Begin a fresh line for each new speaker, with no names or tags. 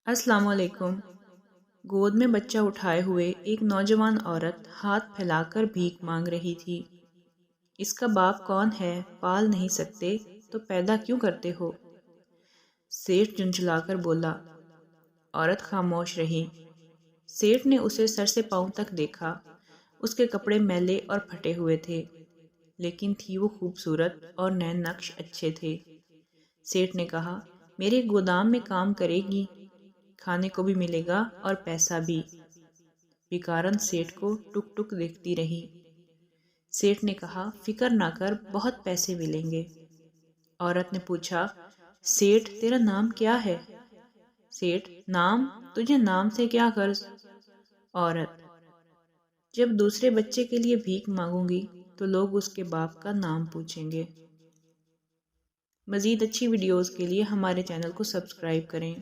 अस्सलाम वालेकुम। गोद में बच्चा उठाए हुए एक नौजवान औरत हाथ फैलाकर भीख मांग रही थी। इसका बाप कौन है? पाल नहीं सकते तो पैदा क्यों करते हो? सेठ झुंझलाकर बोला। औरत खामोश रही। सेठ ने उसे सर से पांव तक देखा। उसके कपड़े मैले और फटे हुए थे, लेकिन थी वो खूबसूरत और नैन नक्श अच्छे थे। सेठ ने कहा, मेरे गोदाम में काम करेगी, खाने को भी मिलेगा और पैसा भी। भिकारन सेठ को टुक टुक देखती रही। सेठ ने कहा, फिक्र ना कर, बहुत पैसे मिलेंगे। औरत ने पूछा, सेठ तेरा नाम क्या है? सेठ, नाम? तुझे नाम से क्या गर्ज? औरत, जब दूसरे बच्चे के लिए भीख मांगूंगी तो लोग उसके बाप का नाम पूछेंगे। मज़ीद अच्छी वीडियोज़ के लिए हमारे चैनल को सब्सक्राइब करें।